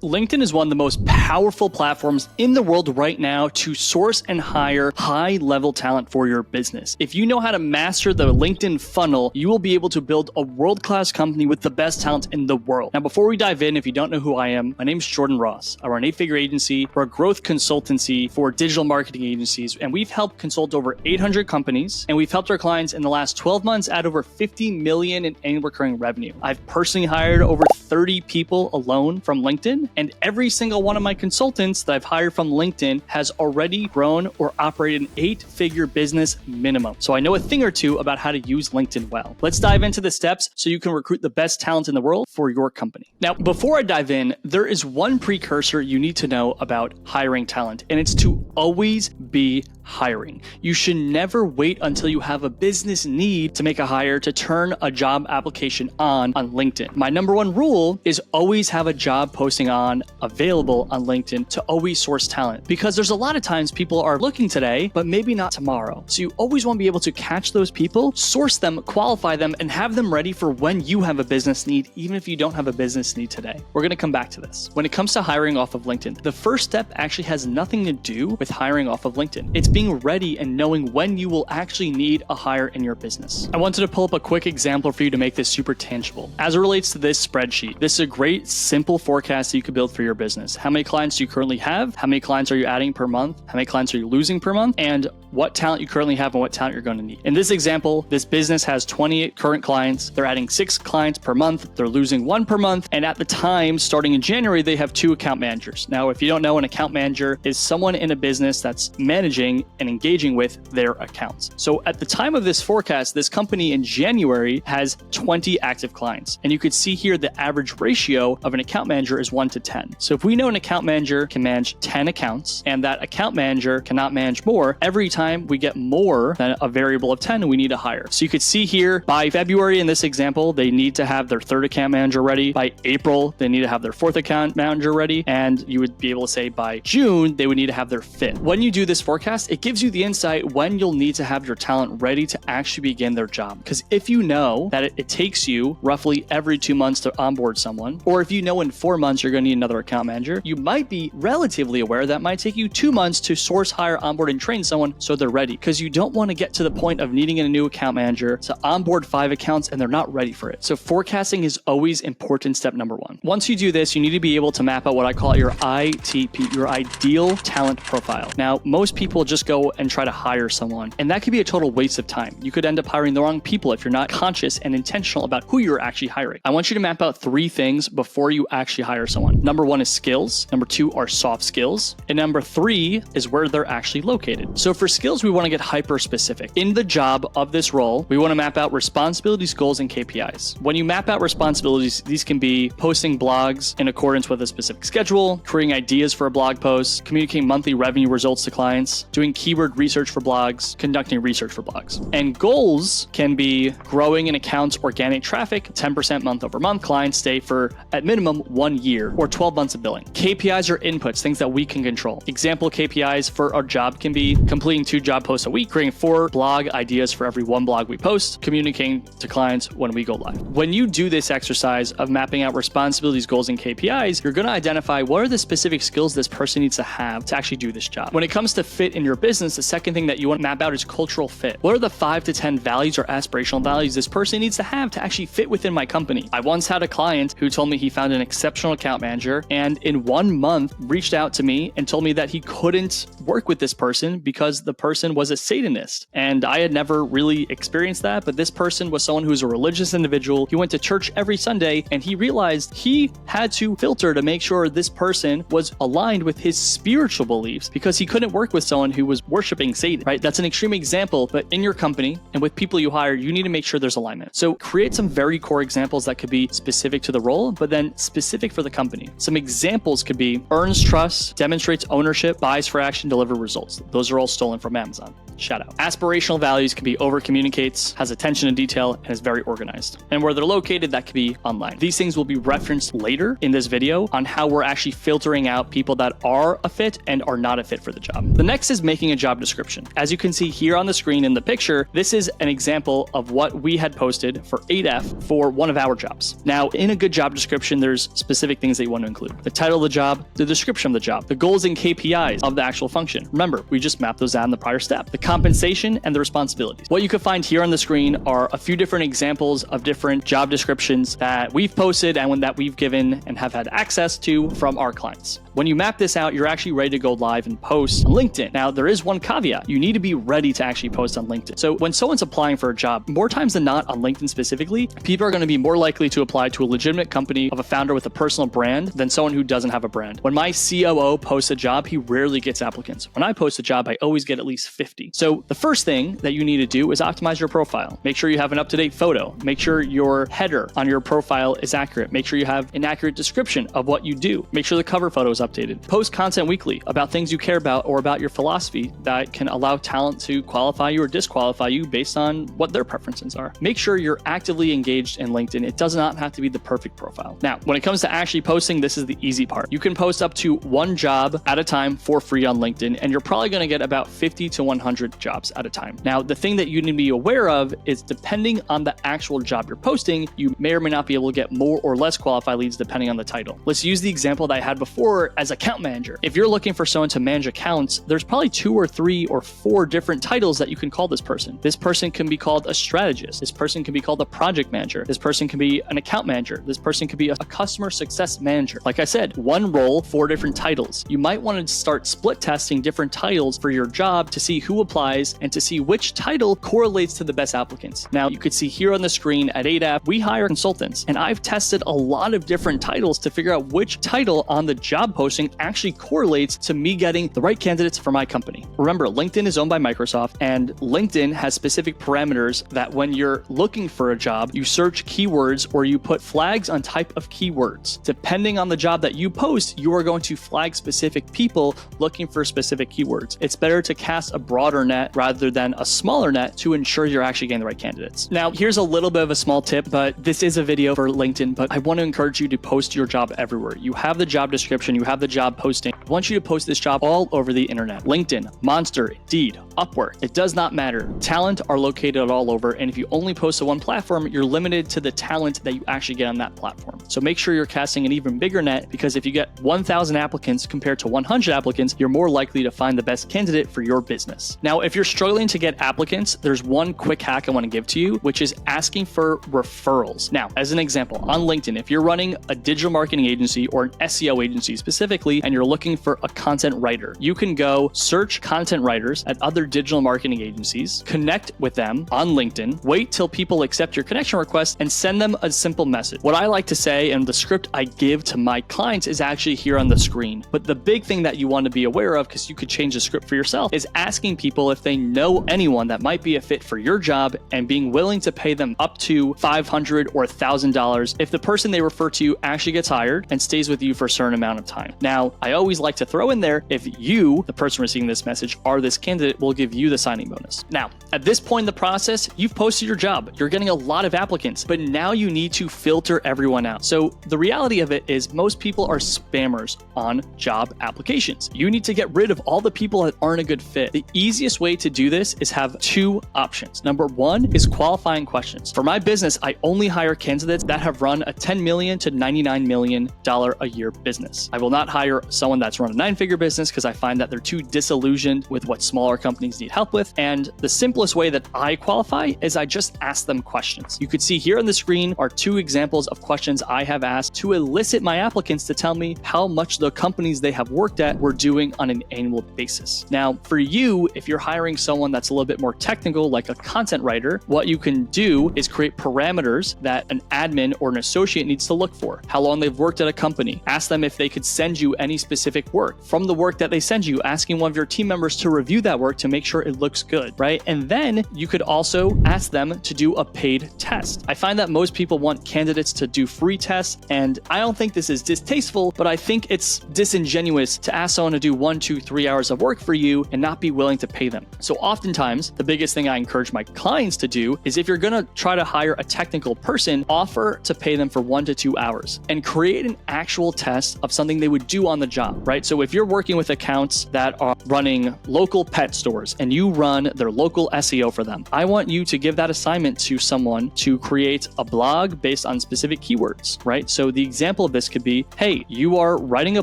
LinkedIn is one of the most powerful platforms in the world right now to source and hire high-level talent for your business. If you know how to master the LinkedIn funnel, you will be able to build a world-class company with the best talent in the world. Now, before we dive in, if you don't know who I am, my name is Jordan Ross. I run an 8-figure agency. We're a growth consultancy for digital marketing agencies, and we've helped consult over 800 companies, and we've helped our clients in the last 12 months add over $50 million in annual recurring revenue. I've personally hired over 30 people alone from LinkedIn, and every single one of my consultants that I've hired from LinkedIn has already grown or operated an 8-figure business minimum. So I know a thing or two about how to use LinkedIn well. Let's dive into the steps so you can recruit the best talent in the world for your company. Now, before I dive in, there is one precursor you need to know about hiring talent, and it's to always be hiring. You should never wait until you have a business need to make a hire to turn a job application on LinkedIn. My number one rule is always have a job posting on available on LinkedIn to always source talent, because there's a lot of times people are looking today, but maybe not tomorrow. So you always want to be able to catch those people, source them, qualify them, and have them ready for when you have a business need, even if you don't have a business need today. We're going to come back to this. When it comes to hiring off of LinkedIn, the first step actually has nothing to do with hiring off of LinkedIn. It's being ready and knowing when you will actually need a hire in your business. I wanted to pull up a quick example for you to make this super tangible. As it relates to this spreadsheet, this is a great, simple forecast that you could build for your business. How many clients do you currently have? How many clients are you adding per month? How many clients are you losing per month? And what talent you currently have and what talent you're going to need. In this example, this business has 28 current clients. They're adding 6 clients per month. They're losing 1 per month. And at the time, starting in January, they have 2 account managers. Now, if you don't know, an account manager is someone in a business that's managing and engaging with their accounts. So at the time of this forecast, this company in January has 20 active clients. And you could see here the average ratio of an account manager is 1 to 10. So if we know an account manager can manage 10 accounts and that account manager cannot manage more, every time we get more than a variable of 10, we need to hire. So you could see here by February in this example, they need to have their 3rd account manager ready. By April, they need to have their 4th account manager ready. And you would be able to say by June, they would need to have their 5th. When you do this forecast, it gives you the insight when you'll need to have your talent ready to actually begin their job. Because if you know that it takes you roughly every 2 months to onboard someone, or if you know in 4 months you're going to need another account manager, you might be relatively aware that might take you 2 months to source, hire, onboard, and train someone so they're ready. Because you don't want to get to the point of needing a new account manager to onboard 5 accounts and they're not ready for it. So forecasting is always important step number 1. Once you do this, you need to be able to map out what I call your ITP, your ideal talent profile. Now, most people just go and try to hire someone, and that could be a total waste of time. You could end up hiring the wrong people if you're not conscious and intentional about who you're actually hiring. I want you to map out 3 things before you actually hire someone. Number 1 is skills. Number 2 are soft skills. And number 3 is where they're actually located. So for skills, we want to get hyper specific. In the job of this role, we want to map out responsibilities, goals, and KPIs. When you map out responsibilities, these can be posting blogs in accordance with a specific schedule, creating ideas for a blog post, communicating monthly revenue results to clients, doing keyword research for blogs, conducting research for blogs. And goals can be growing an account's organic traffic 10% month over month, clients stay for at minimum 1 year or 12 months of billing. KPIs are inputs, things that we can control. Example KPIs for our job can be completing 2 job posts a week, creating 4 blog ideas for every 1 blog we post, communicating to clients when we go live. When you do this exercise of mapping out responsibilities, goals, and KPIs, you're going to identify what are the specific skills this person needs to have to actually do this job. When it comes to fit in your business, the second thing that you want to map out is cultural fit. What are the 5 to 10 values or aspirational values this person needs to have to actually fit within my company? I once had a client who told me he found an exceptional account manager and in 1 month reached out to me and told me that he couldn't work with this person because the person was a Satanist. And I had never really experienced that, but this person was someone who was a religious individual. He went to church every Sunday and he realized he had to filter to make sure this person was aligned with his spiritual beliefs because he couldn't work with someone who was worshiping Satan, right? That's an extreme example, but in your company and with people you hire, you need to make sure there's alignment. So create some very core examples that could be specific to the role, but then specific for the company. Some examples could be earns trust, demonstrates ownership, buys for action, deliver results. Those are all stolen from Amazon. Shout out. Aspirational values can be over communicates, has attention to detail, and is very organized. And where they're located, that could be online. These things will be referenced later in this video on how we're actually filtering out people that are a fit and are not a fit for the job. The next is making a job description. As you can see here on the screen in the picture, this is an example of what we had posted for 8F for one of our jobs. Now, in a good job description, there's specific things that you want to include. The title of the job, the description of the job, the goals and KPIs of the actual function. Remember, we just mapped those out in the prior step. The compensation and the responsibilities. What you can find here on the screen are a few different examples of different job descriptions that we've posted and that we've given and have had access to from our clients. When you map this out, you're actually ready to go live and post on LinkedIn. Now, there is one caveat. You need to be ready to actually post on LinkedIn. So when someone's applying for a job, more times than not on LinkedIn specifically, people are going to be more likely to apply to a legitimate company of a founder with a personal brand than someone who doesn't have a brand. When my COO posts a job, he rarely gets applicants. When I post a job, I always get at least 50. So the first thing that you need to do is optimize your profile. Make sure you have an up-to-date photo. Make sure your header on your profile is accurate. Make sure you have an accurate description of what you do. Make sure the cover photo is updated. Post content weekly about things you care about or about your philosophy that can allow talent to qualify you or disqualify you based on what their preferences are. Make sure you're actively engaged in LinkedIn. It does not have to be the perfect profile. Now, when it comes to actually posting, this is the easy part. You can post up to one job at a time for free on LinkedIn, and you're probably going to get about 50 to 100 jobs at a time. Now, the thing that you need to be aware of is depending on the actual job you're posting, you may or may not be able to get more or less qualified leads depending on the title. Let's use the example that I had before as account manager. If you're looking for someone to manage accounts, there's probably 2 or 3 or 4 different titles that you can call this person. This person can be called a strategist. This person can be called a project manager. This person can be an account manager. This person could be a customer success manager. Like I said, one role, 4 different titles. You might want to start split testing different titles for your job to see who applies and to see which title correlates to the best applicants. Now, you could see here on the screen at ADAP, we hire consultants, and I've tested a lot of different titles to figure out which title on the job posting actually correlates to me getting the right candidates for my company. Remember, LinkedIn is owned by Microsoft, and LinkedIn has specific parameters that when you're looking for a job, you search keywords or you put flags on type of keywords. Depending on the job that you post, you are going to flag specific people looking for specific keywords. It's better to cast a broader net rather than a smaller net to ensure you're actually getting the right candidates. Now, here's a little bit of a small tip, but this is a video for LinkedIn, but I want to encourage you to post your job everywhere. You have the job description, you have the job posting. I want you to post this job all over the internet. LinkedIn, Monster, Indeed, Upwork. It does not matter. Talent are located all over, and if you only post to one platform, you're limited to the talent that you actually get on that platform. So make sure you're casting an even bigger net, because if you get 1,000 applicants compared to 100 applicants, you're more likely to find the best candidate for your business. Now, if you're struggling to get applicants, there's one quick hack I want to give to you, which is asking for referrals. Now, as an example, on LinkedIn, if you're running a digital marketing agency or an SEO agency specifically, and you're looking for a content writer, you can go search content writers at other digital marketing agencies, connect with them on LinkedIn, wait till people accept your connection request, and send them a simple message. What I like to say, and the script I give to my clients, is actually here on the screen. But the big thing that you want to be aware of, because you could change the script for yourself, is asking people if they know anyone that might be a fit for your job and being willing to pay them up to $500 or $1,000 if the person they refer to you actually gets hired and stays with you for a certain amount of time. Now, I always like to throw in there, if you, the person receiving this message, are this candidate, we'll give you the signing bonus. Now, at this point in the process, you've posted your job. You're getting a lot of applicants, but now you need to filter everyone out. So the reality of it is most people are spammers on job applications. You need to get rid of all the people that aren't a good fit. The easiest way to do this is have 2 options. Number 1 is qualifying questions. For my business, I only hire candidates that have run a $10 million to $99 million a year business. I will not hire someone that's run a 9-figure business because I find that they're too disillusioned with what smaller companies need help with. And the simplest way that I qualify is I just ask them questions. You could see here on the screen are 2 examples of questions I have asked to elicit my applicants to tell me how much the companies they have worked at were doing on an annual basis. Now, for you, if you're hiring someone that's a little bit more technical, like a content writer, what you can do is create parameters that an admin or an associate needs to look for. How long they've worked at a company. Ask them if they could send you any specific work. From the work that they send you, asking one of your team members to review that work to make sure it looks good, right? And then you could also ask them to do a paid test. I find that most people want candidates to do free tests, and I don't think this is distasteful, but I think it's disingenuous to ask someone to do 1, 2, 3 hours of work for you and not be willing to pay them. So oftentimes, the biggest thing I encourage my clients to do is if you're going to try to hire a technical person, offer to pay them for 1 to 2 hours and create an actual test of something they would do on the job, right? right? So if you're working with accounts that are running local pet stores and you run their local SEO for them, I want you to give that assignment to someone to create a blog based on specific keywords, right? So the example of this could be, hey, you are writing a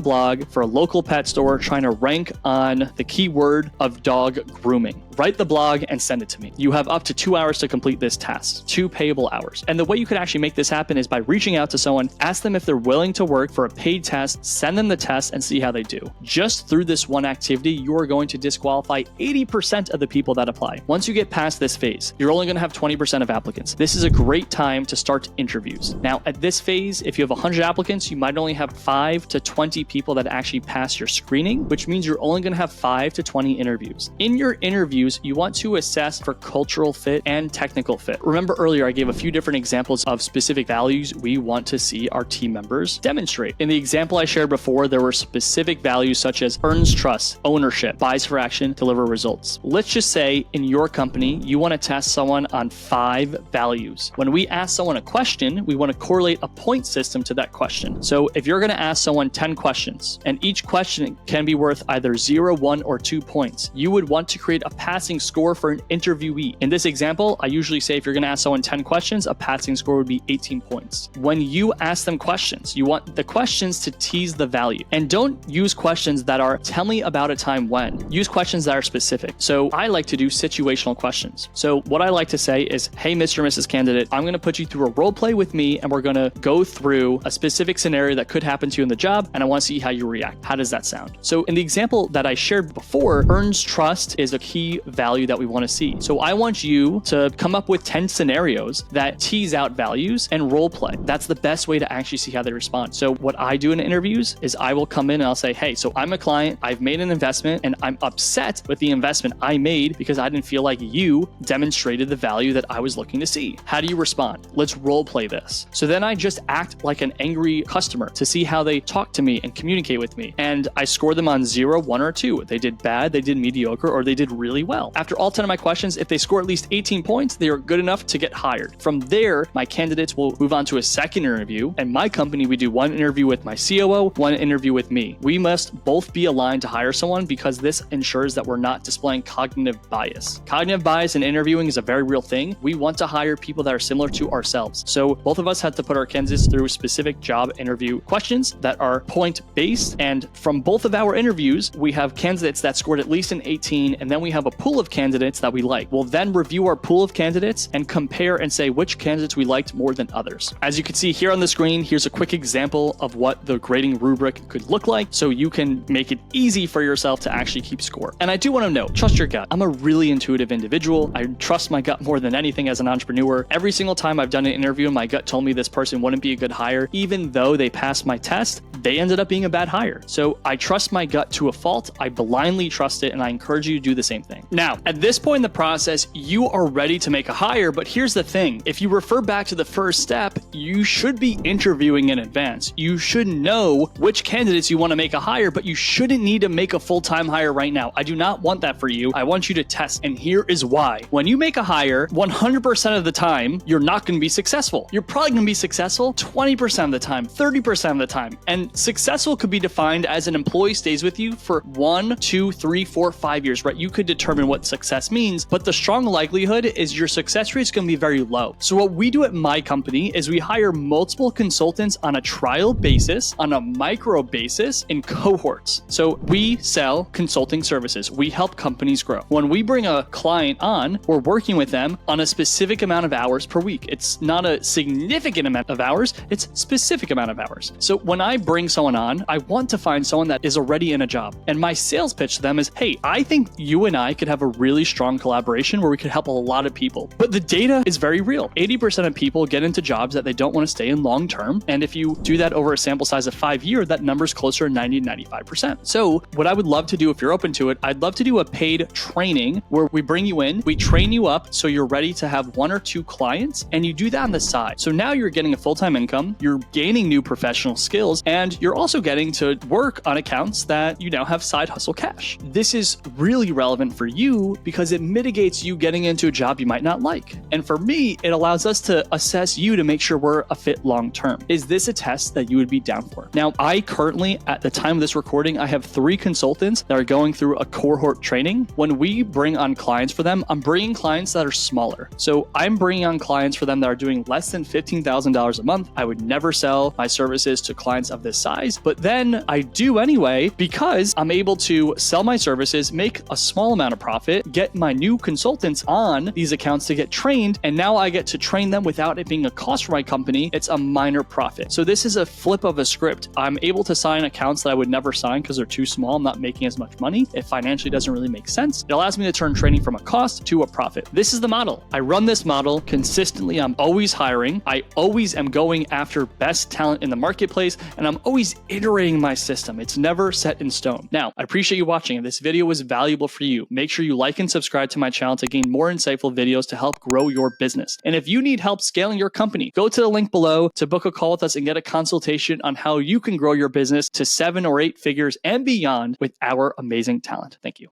blog for a local pet store trying to rank on the keyword of dog grooming. Write the blog and send it to me. You have up to 2 hours to complete this task, 2 payable hours. And the way you could actually make this happen is by reaching out to someone, ask them if they're willing to work for a paid test, send them the test and see how they do. Just through this one activity, you are going to disqualify 80% of the people that apply. Once you get past this phase, you're only going to have 20% of applicants. This is a great time to start interviews. Now, at this phase, if you have 100 applicants, you might only have 5 to 20 people that actually pass your screening, which means you're only going to have 5 to 20 interviews. In your interviews, you want to assess for cultural fit and technical fit. Remember earlier, I gave a few different examples of specific values we want to see our team members demonstrate. In the example I shared before, there were specific values such as earns trust, ownership, buys for action, deliver results. Let's just say in your company, you want to test someone on 5 values. When we ask someone a question, we want to correlate a point system to that question. So if you're going to ask someone 10 questions and each question can be worth either 0, 1, or 2 points, you would want to create a passing score for an interviewee. In this example, I usually say if you're going to ask someone 10 questions, a passing score would be 18 points. When you ask them questions, you want the questions to tease the value. And don't use questions that are, tell me about a time when. Use questions that are specific. So I like to do situational questions. So what I like to say is, hey, Mr. or Mrs. Candidate, I'm going to put you through a role play with me and we're going to go through a specific scenario that could happen to you in the job and I want to see how you react. How does that sound? So in the example that I shared before, earns trust is a key value that we want to see. So I want you to come up with 10 scenarios that tease out values and role play. That's the best way to actually see how they respond. So what I do in interviews is I will come in and I'll say, hey, so I'm a client, I've made an investment and I'm upset with the investment I made because I didn't feel like you demonstrated the value that I was looking to see. How do you respond? Let's role play this. So then I just act like an angry customer to see how they talk to me and communicate with me. And I score them on 0, 1, or 2. They did bad, they did mediocre, or they did really well. After all 10 of my questions, if they score at least 18 points, they are good enough to get hired. From there, my candidates will move on to a second interview. And my company, we do one interview with my COO, one interview with me. We must both be aligned to hire someone because this ensures that we're not displaying cognitive bias. Cognitive bias in interviewing is a very real thing. We want to hire people that are similar to ourselves. So both of us have to put our candidates through specific job interview questions that are point-based. And from both of our interviews, we have candidates that scored at least an 18, and then we have a pool of candidates that we like. We'll then review our pool of candidates and compare and say which candidates we liked more than others. As you can see here on the screen, here's a quick example of what the grading rubric could look like so you can make it easy for yourself to actually keep score. And I do want to note, trust your gut. I'm a really intuitive individual. I trust my gut more than anything as an entrepreneur. Every single time I've done an interview and my gut told me this person wouldn't be a good hire, even though they passed my test, they ended up being a bad hire. So I trust my gut to a fault. I blindly trust it, and I encourage you to do the same thing. Now, at this point in the process, you are ready to make a hire, but here's the thing. If you refer back to the first step, you should be interviewing in advance. You should know which candidates you want to make a hire, but you shouldn't need to make a full-time hire right now. I do not want that for you. I want you to test, and here is why. When you make a hire, 100% of the time, you're not going to be successful. You're probably going to be successful 20% of the time, 30% of the time, and successful could be defined as an employee stays with you for 1, 2, 3, 4, 5 years, right? You could determine what success means, but the strong likelihood is your success rate is going to be very low. So what we do at my company is we hire multiple consultants on a trial basis, on a micro basis in cohorts. So we sell consulting services. We help companies grow. When we bring a client on, we're working with them on a specific amount of hours per week. It's not a significant amount of hours, it's specific amount of hours. So when I bring someone on, I want to find someone that is already in a job. And my sales pitch to them is, hey, I think you and I could have a really strong collaboration where we could help a lot of people. But the data is very real. 80% of people get into jobs that they don't want to stay in long term. And if you do that over a sample size of 5 years, that number's closer to 90 to 95%. So what I would love to do, if you're open to it, I'd love to do a paid training where we bring you in, we train you up so you're ready to have 1 or 2 clients, and you do that on the side. So now you're getting a full-time income, you're gaining new professional skills, and you're also getting to work on accounts that you now have side hustle cash. This is really relevant for you because it mitigates you getting into a job you might not like. And for me, it allows us to assess you to make sure we're a fit long term. Is this a test that you would be down for? Now, I currently, at the time of this recording, I have 3 consultants that are going through a cohort training. When we bring on clients for them, I'm bringing clients that are smaller. So I'm bringing on clients for them that are doing less than $15,000 a month. I would never sell my services to clients of this size, but then I do anyway because I'm able to sell my services, make a small amount of profit, get my new consultants on these accounts to get trained, and now I get to train them without it being a cost for my company. It's a minor profit. So this is a flip of a script. I'm able to sign accounts that I would never sign because they're too small. I'm not making as much money. It financially doesn't really make sense. It allows me to turn training from a cost to a profit. This is the model. I run this model consistently. I'm always hiring. I always am going after best talent in the marketplace, and I'm always iterating my system. It's never set in stone. Now, I appreciate you watching. If this video was valuable for you, make sure you like and subscribe to my channel to gain more insightful videos to help grow your business. And if you need help scaling your company, go to the link below to book a call with us and get a consultation on how you can grow your business to 7 or 8 figures and beyond with our amazing talent. Thank you.